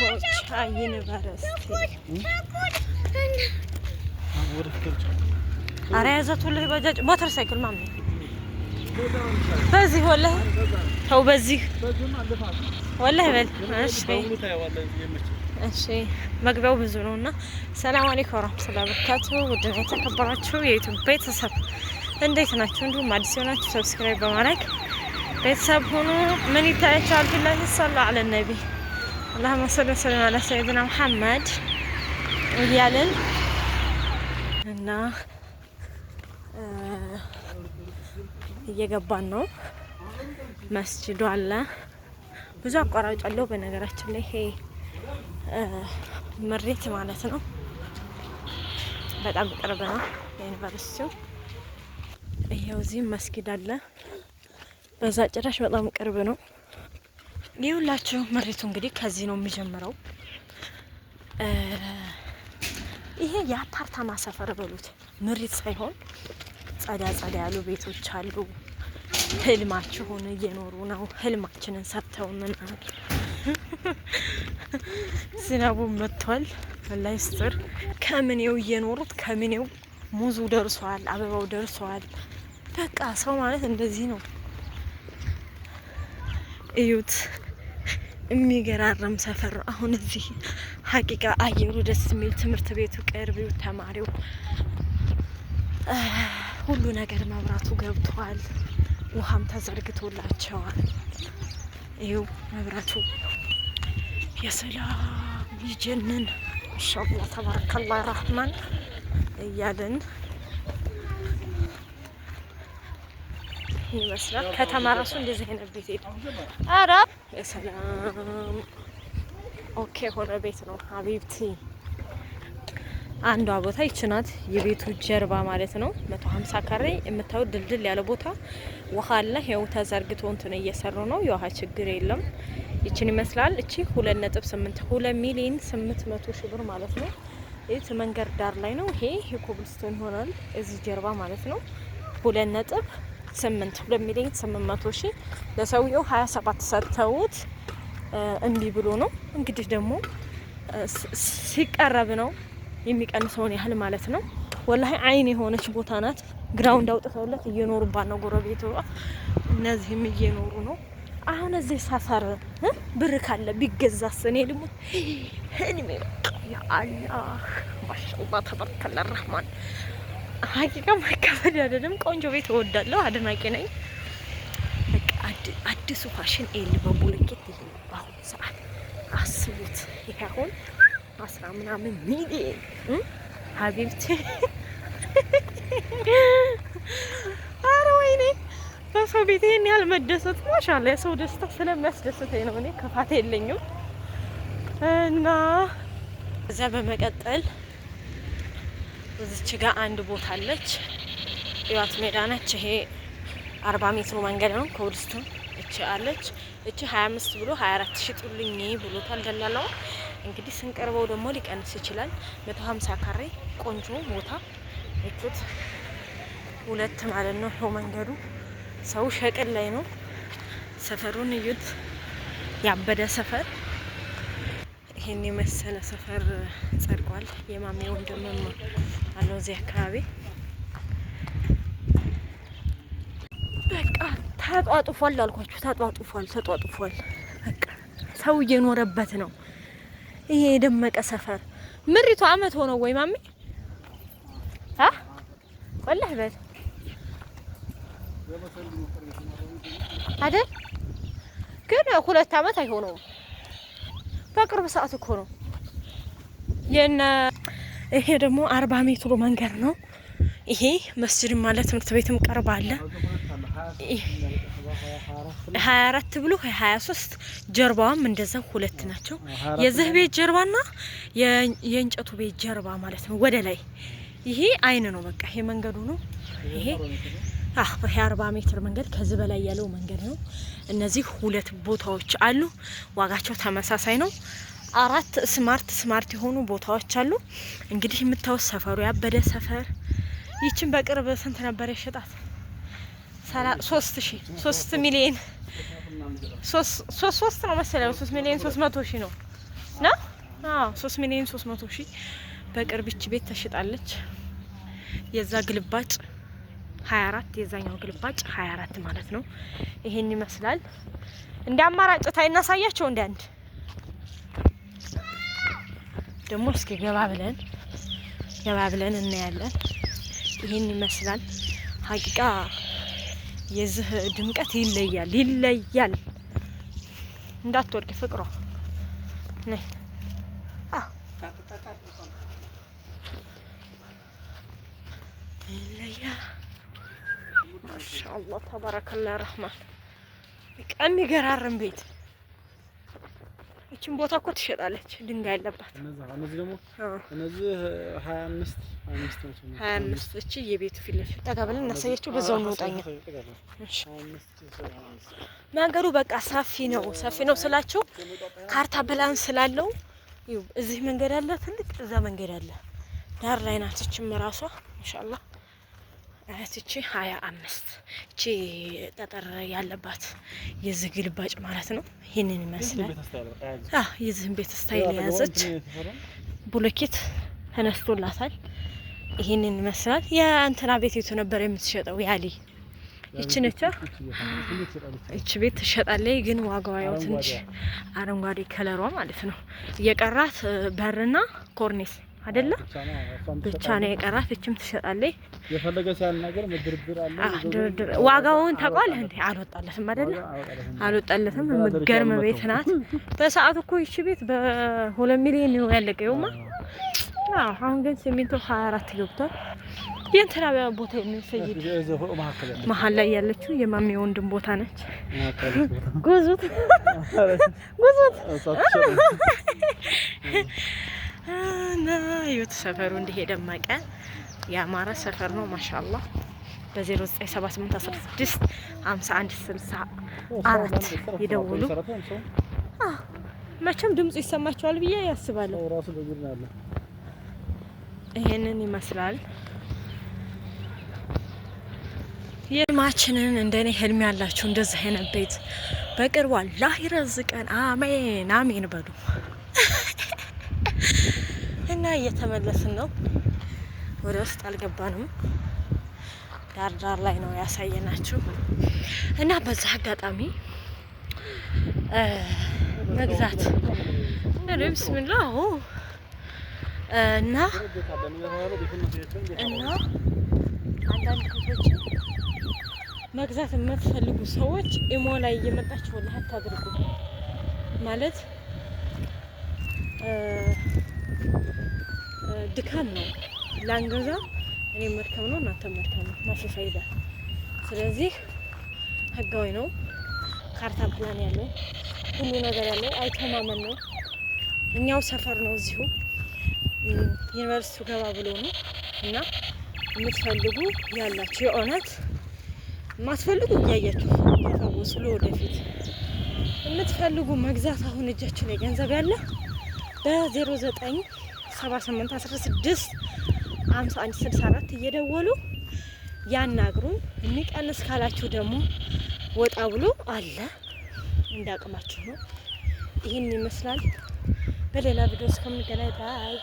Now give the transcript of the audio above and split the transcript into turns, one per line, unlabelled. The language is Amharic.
ኮቻ ዩኒቨርሲቲ ኧረ ያዛት ወላሂ ባጃጅ ሞተር ሳይክል ማሚ በዚህ ወላሂ ተው በዚህ ወላሂ በል እሺ መግቢያው ብዙ ነውና ሰላም አለይኩም ወራህመቱላሂ ወበረካቱ ውድና የተከበራችሁ የዩቲዩብ ቤተሰብ እንዴት ናችሁ? እንዲሁም አዲስ የሆናችሁ ሰብስክራይብ በማድረግ ቤተሰብ ሁኑ። ምን ይታያችኋል? ቢላሂ ሰለላሁ ዐለ ነቢ اللهم صل وسلم على سيدنا محمد እያልን እና እየገባን ነው። መስጂዱ አለ፣ ብዙ አቋራጭ አለው። በነገራችን ላይ ይሄ መሬት ማለት ነው። በጣም ቅርብ ነው ዩኒቨርሲቲው። ይሄው እዚህ መስጊድ አለ፣ በዛ ጭራሽ በጣም ቅርብ ነው። ይኸውላችሁ መሬቱ እንግዲህ ከዚህ ነው የሚጀምረው። ይሄ የአፓርታማ ሰፈር በሉት መሬት ሳይሆን ጸዳ ጸዳ ያሉ ቤቶች አሉ። ህልማቸውን እየኖሩ ነው። ህልማችንን ሰርተው ምናምን ዝናቡ መጥቷል። ወላሂ ስትር ከምኔው እየኖሩት ከምኔው ሙዙ ደርሷል፣ አበባው ደርሷል። በቃ ሰው ማለት እንደዚህ ነው። እዩት፣ የሚገራረም ሰፈር። አሁን እዚህ ሀቂቃ አየሩ ደስ የሚል፣ ትምህርት ቤቱ ቅርቢው፣ ተማሪው፣ ሁሉ ነገር መብራቱ ገብቷል። ውሃም ተዘርግቶላቸዋል። ይኸው መብራቱ የሰላም ይጀንን ኢንሻአላህ ተባረከላህ ረህማን እያልን ይመስላል። ከተማ ራሱ እንደዚህ አይነት ቤት የለም። ኧረ የሰላም ኦኬ ሆነ ቤት ነው ሀቢብቲ። አንዷ ቦታ ይችናት የቤቱ ጀርባ ማለት ነው። 150 ካሬ የምታዩት ድልድል ያለ ቦታ ውሃ አለ። ይኸው ተዘርግቶ እንትን እየሰሩ ነው። የውሃ ችግር የለም። ይችን ይመስላል። እቺ 2.8 ሚሊዮን 800 ሺህ ብር ማለት ነው። ይህ መንገድ ዳር ላይ ነው። ይሄ የኮብልስቶን ይሆናል እዚህ ጀርባ ማለት ነው። 2 ሚሊዮን 800 ሺህ ለሰውየው 27 ሰጥተውት እምቢ ብሎ ነው። እንግዲህ ደግሞ ሲቀረብ ነው የሚቀንሰውን ያህል ማለት ነው። ወላሂ አይን የሆነች ቦታ ናት። ግራውንድ አውጥተውለት እየኖሩባት ነው። ጎረቤቱ እነዚህም እየኖሩ ነው። አሁን እዚህ ሰፈር ብር ካለ ቢገዛስ? እኔ ደግሞ ህልሜ ያ አላህ ማሻአላህ ተበረከለ ረህማን። ሀቂቃ ማከበድ አይደለም። ቆንጆ ቤት እወዳለሁ፣ አድናቂ ነኝ። በቃ አዲሱ ፋሽን ኤል በቡልኬት ይሄ በአሁኑ ሰዓት አስቡት። ይሄ አሁን 10 ምናምን ሚሊዮን ሀቢብቲ። አረ ወይኔ በሰው ቤት ይሄን ያህል መደሰት ማሻአላ። የሰው ደስታ ስለሚያስደስተኝ ነው። እኔ ከፋት የለኝም። እና እዛ በመቀጠል እዚች ጋር አንድ ቦታ አለች። ያት ሜዳ ነች። ይሄ 40 ሜትር መንገድ ነው ከውድስቱን። እቺ አለች። እቺ 25 ብሎ 24 ሺህ ጥሉኝ ብሎታል ደላላው። እንግዲህ ስንቀርበው ደግሞ ሊቀንስ ይችላል። 150 ካሬ ቆንጆ ቦታ እቱት ሁለት ማለት ነው። ይሄው መንገዱ ሰው ሸቅል ላይ ነው። ሰፈሩን እዩት፣ ያበደ ሰፈር። ይሄን የመሰለ ሰፈር ጸድቋል። የማሜ ወንድም አለው እዚህ አካባቢ። በቃ ተጧጡፏል አልኳችሁ። ተጧጡፏል። በቃ ሰው እየኖረበት ነው። ይሄ የደመቀ ሰፈር ምሪቱ አመት ሆነው ወይ ማሜ ወላሂ በል አይደል? ግን 2 አመት አይሆነውም። በቅርብ ሰዓት እኮ ነው የነ ይሄ ደግሞ 40 ሜትር መንገድ ነው። ይሄ መስጂድ ማለት ትምህርት ቤትም ቀርብ አለ። 24 ብሎ 23 ጀርባዋም እንደዛው 2 ናቸው። የዚህ ቤት ጀርባና የእንጨቱ ቤት ጀርባ ማለት ነው። ወደ ላይ ይሄ አይን ነው። በቃ ይሄ መንገዱ ነው። ይሄ 40 ሜትር መንገድ ከዚህ በላይ ያለው መንገድ ነው። እነዚህ 2 ቦታዎች አሉ። ዋጋቸው ተመሳሳይ ነው። 4 ስማርት የሆኑ ቦታዎች አሉ። እንግዲህ የምታዩት ሰፈሩ ያበደ ሰፈር። ይችን በቅርብ ስንት ነበር የሸጣት? 3 ሚሊዮን 3 ነው መሰለኝ። 3 ሚሊዮን 300 ሺህ ነው ነው። 3,300,000 በቅርብ ይች ቤት ተሽጣለች። የዛ ግልባጭ 24 የዛኛው ግልባጭ 24 ማለት ነው። ይሄን ይመስላል። እንደ አማራጭ ታይናሳያቸው እንደ አንድ ደግሞ እስኪ ገባ ብለን እናያለን። ይሄን ይመስላል። ሀቂቃ የዚህ ድምቀት ይለያል። እንዳትወርቂ ፍቅሯ ነይ። ማሻአላህ ተባረከላህ ረህማን። በጣም የሚገራርም ቤት። እቺን ቦታ እኮ ትሸጣለች፣ ድንጋይ ያለባት።
እነዚህ ደግሞ እነዚህ 25
እቺ የቤቱ ፊት ለፊት ጠጋ ብለን እናሳያቸው። በዛው እንውጣኛ። መንገዱ በቃ ሰፊ ነው ስላቸው ካርታ ፕላን ስላለው እዚህ መንገድ አለ፣ ትልቅ እዛ መንገድ አለ። ዳር ላይ ናት። እቺም ራሷ ማሻአላህ እቺ 25 እቺ ጠጠር ያለባት የዚህ ግልባጭ ማለት ነው። ይሄንን ይመስላል። የዚህን ቤት ስታይል የያዘች ብሎኬት ተነስቶላታል። ይሄንን ይመስላል። የእንትና ቤት የቱ ነበር የምትሸጠው? ያሊ እቺ ነች። እቺ ቤት ትሸጣለች፣ ግን ዋጋዋ ያው ትንሽ አረንጓዴ ከለሯ ማለት ነው። የቀራት በርና ኮርኒስ አይደለ? ብቻ ነው የቀራት። እቺም ትሸጣለች።
የፈለገ ሲያናገር መድርድር አለ።
ዋጋውን ታውቃለህ እንዴ? አልወጣለትም አይደለ? አልወጣለትም። የምትገርም ቤት ናት። በሰዓቱ እኮ ይቺ ቤት በ2 ሚሊዮን ነው ያለቀውማ። አሁን ግን ሲሚንቶ 24 ገብቷል። የእንትና ቦታ የሚሰይድ መሀል ላይ ያለችው የማሚ ወንድም ቦታ ነች። ጉዙት እና ይወት ሰፈሩ እንዲሄ ደመቀ ያማረ ሰፈር ነው ማሻአላህ። በ0978165164 ይደውሉ። መቼም ድምጽ ይሰማቸዋል ብዬ ያስባለሁ። ይሄንን ይመስላል። የማችንን እንደኔ ህልም ያላችሁ እንደዚህ አይነት ቤት በቅርቡ አላህ ይረዝቀን። አሜን አሜን በሉ። እና እየተመለስን ነው። ወደ ውስጥ አልገባንም። ዳር ላይ ነው ያሳየናችሁ። እና በዛ አጋጣሚ መግዛት ቢስሚላህ እና አንዳንድ ከቶች መግዛት የምትፈልጉ ሰዎች ኢሞ ላይ እየመጣችሁ ወላሂ አታድርጉ ማለት ድካም ነው። ላንገዛ እኔ መድከም ነው፣ እናንተ መድከም ነው። ማሽ ፋይዳ። ስለዚህ ህጋዊ ነው፣ ካርታ ፕላን ያለው ሁሉ ነገር ያለው አይተማመን ነው። እኛው ሰፈር ነው፣ እዚሁ ዩኒቨርሲቲው ገባ ብሎ ነው። እና የምትፈልጉ ያላችሁ የእውነት የማትፈልጉ እያያችሁ ተፈወሱ። ለወደፊት የምትፈልጉ መግዛት አሁን እጃችሁ ላይ ገንዘብ ያለ በ0978165164 እየደወሉ ያናግሩን። የሚቀንስ ካላችሁ ደግሞ ወጣ ብሎ አለ፣ እንዳቅማችሁ ነው። ይህን ይመስላል። በሌላ ቪዲዮ እስከምንገናኝ ባይ